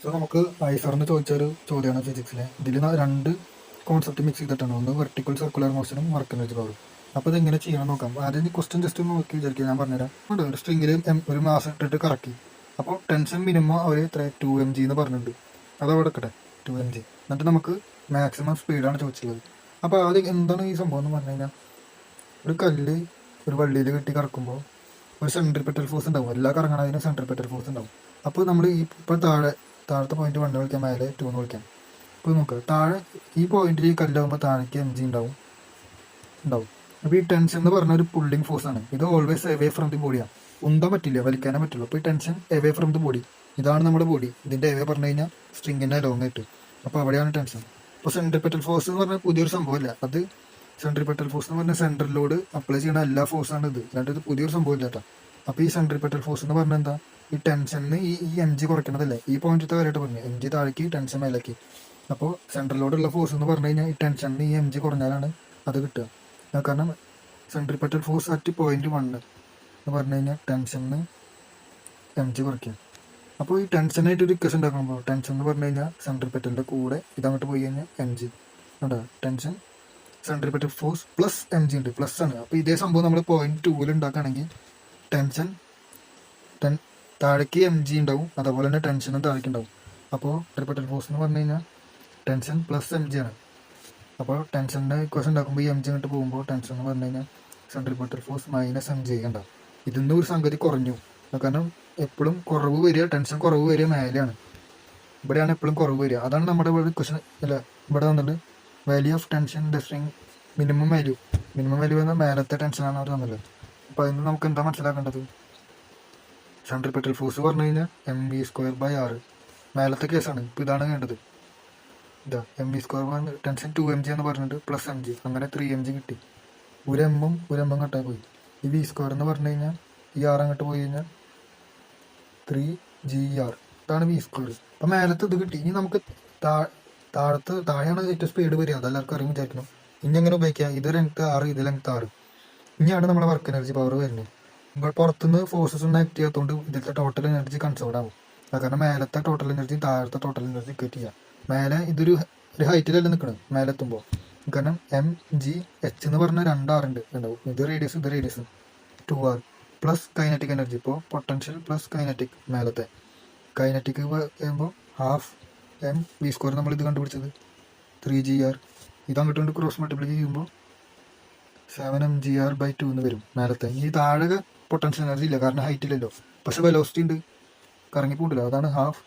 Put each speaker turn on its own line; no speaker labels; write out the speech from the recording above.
So നമുക്ക് ഐസറിന് ചോദിച്ചൊരു ചോദ്യമാണ് ഫിസിക്സിലെ. ഇതിൽ രണ്ട് കോൺസെപ്റ്റ് മിക്സ് ചെയ്തിട്ടാണ്. ഒന്ന് വെർട്ടിക്കൽ സർക്കുലർ മോഷനും വർക്ക് എനർജി പവറും. അപ്പോൾ ഇതെങ്ങനെ ചെയ്യണം നോക്കാം. ആദ്യം ഈ ക്വസ്റ്റ്യൻ ജസ്റ്റ് ഒന്ന് നോക്കി വിചാരിക്കുക, ഞാൻ പറഞ്ഞുതരാം. ഒരു സ്ട്രിങ്ങിൽ ഒരു മാസം ഇട്ടിട്ട് കറക്കി. അപ്പോൾ ടെൻഷൻ മിനിമം അവർ എത്ര 2 mg എന്ന് പറഞ്ഞിട്ടുണ്ട്. അതവിടെ എടുക്കട്ടെ, 2 mg. എന്നിട്ട് നമുക്ക് മാക്സിമം സ്പീഡാണ് ചോദിച്ചിട്ടുള്ളത്. അപ്പോൾ ആദ്യം എന്താണ് ഈ സംഭവം എന്ന് പറഞ്ഞു കഴിഞ്ഞാൽ, ഒരു കല്ല് ഒരു വള്ളിയിൽ കെട്ടി കറക്കുമ്പോൾ ഒരു സെൻട്രിപെറ്റൽ ഫോഴ്സ് ഉണ്ടാവും. എല്ലാ കറങ്ങണതിനും സെൻട്രിപെറ്റൽ ഫോഴ്സ് ഉണ്ടാവും. അപ്പോൾ നമ്മൾ ഈ ഇപ്പോൾ താഴത്തെ പോയിന്റ് 1 വിളിക്കാം, മേലെ 2 എന്ന് വിളിക്കാം. ഇപ്പോൾ നോക്കുക, താഴെ ഈ പോയിന്റിൽ ഈ കല്ലാകുമ്പോൾ താഴേക്ക് mg ഉണ്ടാവും. അപ്പോൾ ഈ ടെൻഷൻ എന്ന് പറഞ്ഞ ഒരു പുള്ളിങ് ഫോഴ്സ് ആണ്. ഇത് ഓൾവേസ് എവേ ഫ്രം ദി ബോഡിയാണ്. ഉന്താൻ പറ്റില്ല, വലിക്കാനേ പറ്റുള്ളൂ. അപ്പോൾ ഈ tension away from the body. ഇതാണ് നമ്മുടെ ബോഡി. ഇതിൻ്റെ എവേ പറഞ്ഞു കഴിഞ്ഞാൽ സ്ട്രിങ്ങിൻ്റെ ലോങ് ആയിട്ട്. അപ്പോൾ അവിടെയാണ് ടെൻഷൻ. അപ്പോൾ സെൻട്രിപെറ്റൽ ഫോഴ്സ് എന്ന് പറഞ്ഞാൽ പുതിയൊരു സംഭവമല്ല. അത് സെൻട്രിപെറ്റൽ ഫോഴ്സ് എന്ന് പറഞ്ഞാൽ സെൻട്രലിലോട് അപ്ലൈ ചെയ്യുന്ന എല്ലാ ഫോഴ്സാണ് ഇത്. അല്ലാണ്ട് ഇത് പുതിയൊരു സംഭവമില്ല കേട്ടോ. അപ്പോൾ ഈ സെൻട്രിപെറ്റൽ ഫോഴ്സ് എന്ന് പറഞ്ഞാൽ എന്താ, ഈ ടെൻഷനിന് ഈ mg കുറയ്ക്കണതല്ലേ. ഈ പോയിന്റത്തെ കാര്യമായിട്ട് പറഞ്ഞു, mg താഴേക്ക് ടെൻഷൻ മേലേക്ക്. അപ്പോൾ സെൻട്രലിലോടുള്ള ഫോഴ്സ് എന്ന് പറഞ്ഞു കഴിഞ്ഞാൽ ഈ ടെൻഷനിന് ഈ mg കുറഞ്ഞാലാണ് അത് കിട്ടുക. കാരണം സെൻട്രിപെറ്റൽ ഫോഴ്സ് അറ്റ് പോയിന്റ് 1 എന്ന് പറഞ്ഞു കഴിഞ്ഞാൽ ടെൻഷന് mg കുറയ്ക്കുക. അപ്പോൾ ഈ ടെൻഷനായിട്ട് ഒരു ഇക്വേഷൻ ഉണ്ടാക്കുമ്പോൾ ടെൻഷൻ എന്ന് പറഞ്ഞു കഴിഞ്ഞാൽ സെൻട്രിപെറ്റലിൻ്റെ കൂടെ ഇതങ്ങോട്ട് പോയി കഴിഞ്ഞാൽ mg ഉണ്ടോ. Tension centripetal force plus mg ഉണ്ട്, പ്ലസ് ആണ്. അപ്പോൾ ഇതേ സംഭവം നമ്മൾ പോയിന്റ് 2 ഉണ്ടാക്കുകയാണെങ്കിൽ ടെൻഷൻ താഴേക്ക് mg ഉണ്ടാവും, അതുപോലെ തന്നെ ടെൻഷനും താഴേക്ക് ഉണ്ടാവും. അപ്പോൾ സെൻട്രിപെറ്റൽ ഫോഴ്സ് എന്ന് പറഞ്ഞു കഴിഞ്ഞാൽ ടെൻഷൻ പ്ലസ് mg ആണ്. അപ്പോൾ ടെൻഷൻ്റെ ഇക്വേഷൻ ഉണ്ടാക്കുമ്പോൾ ഈ mg ഇങ്ങോട്ട് പോകുമ്പോൾ ടെൻഷൻ എന്ന് പറഞ്ഞു കഴിഞ്ഞാൽ സെൻട്രിപെറ്റൽ ഫോഴ്സ് മൈനസ് mg ഉണ്ടാവും. ഇതിൻ്റെ ഒരു സംഗതി കുറഞ്ഞു. കാരണം എപ്പോഴും കുറവ് വരിക, ടെൻഷൻ കുറവ് വരിക മേലെയാണ്. ഇവിടെയാണ് എപ്പോഴും കുറവ് വരിക. അതാണ് നമ്മുടെ ഇവിടെ ക്വസ്റ്റൻ അല്ല, ഇവിടെ വന്നിട്ട് value of tension testing minimum value എന്നാൽ മേലത്തെ ടെൻഷനാണ് അവർ തന്നത്. അപ്പോൾ അതിന് നമുക്ക് എന്താ മനസ്സിലാക്കേണ്ടത്, സെൻട്രിപെറ്റൽ ഫോഴ്സ് പറഞ്ഞു കഴിഞ്ഞാൽ mv²/r മേലത്തെ കേസാണ്. ഇപ്പോൾ ഇതാണ് വേണ്ടത്. ഇതാ mv² ടെൻഷൻ 2mg എന്ന് പറഞ്ഞിട്ട് പ്ലസ് mg, അങ്ങനെ 3mg കിട്ടി. ഒരു m കട്ടായി പോയി. ഈ v² എന്ന് പറഞ്ഞു കഴിഞ്ഞാൽ ഈ r അങ്ങോട്ട് പോയി കഴിഞ്ഞാൽ 3gr, ഇതാണ് v². അപ്പം മേലത്ത് ഇത് കിട്ടി. ഇനി നമുക്ക് താഴെയാണ് ഏറ്റവും സ്പീഡ് വരിക, അതെല്ലാവർക്കും അറിയാൻ വിചാരിക്കണം. ഇനി എങ്ങനെ ഉപയോഗിക്കുക, ഇത് ലെങ്ത് 6, ഇത് ലെങ്ത് 6. ഇനിയാണ് നമ്മുടെ വർക്ക് എനർജി പവർ വരുന്നത്. ഇപ്പോൾ പുറത്തുനിന്ന് ഫോഴ്സസ് ഒന്നും ആക്ട് ചെയ്യാത്തതുകൊണ്ട് ഇതിലത്തെ ടോട്ടൽ എനർജി കൺസേർവ് ആവും. കാരണം മേലത്തെ ടോട്ടൽ എനർജി താഴത്തെ ടോട്ടൽ എനർജി ഇക്വേറ്റ് ചെയ്യാം. മേലെ ഇതൊരു ഹൈറ്റിലല്ല നിൽക്കണം മേലെ എത്തുമ്പോൾ. കാരണം mg h എന്ന് പറഞ്ഞ 2r ഉണ്ടാവും. ഇത് radius 2r plus kinetic energy. ഇപ്പോൾ പൊട്ടൻഷ്യൽ പ്ലസ് കൈനറ്റിക്, മേലത്തെ കൈനറ്റിക് ചെയ്യുമ്പോൾ ഹാഫ് mv² നമ്മൾ ഇത് കണ്ടുപിടിച്ചത് 3gr. ഇത് അങ്ങോട്ട് ക്രോസ് മൾട്ടിപ്ലൈ ചെയ്യുമ്പോൾ 7mgr/2 എന്ന് വരും മേലത്തെ. ഈ താഴെ പൊട്ടൻഷ്യൽ എനർജി ഇല്ല, കാരണം ഹൈറ്റില്ലല്ലോ. പക്ഷെ വെലോസിറ്റി ഉണ്ട്, കറങ്ങി പോകില്ല. അതാണ് ഹാഫ്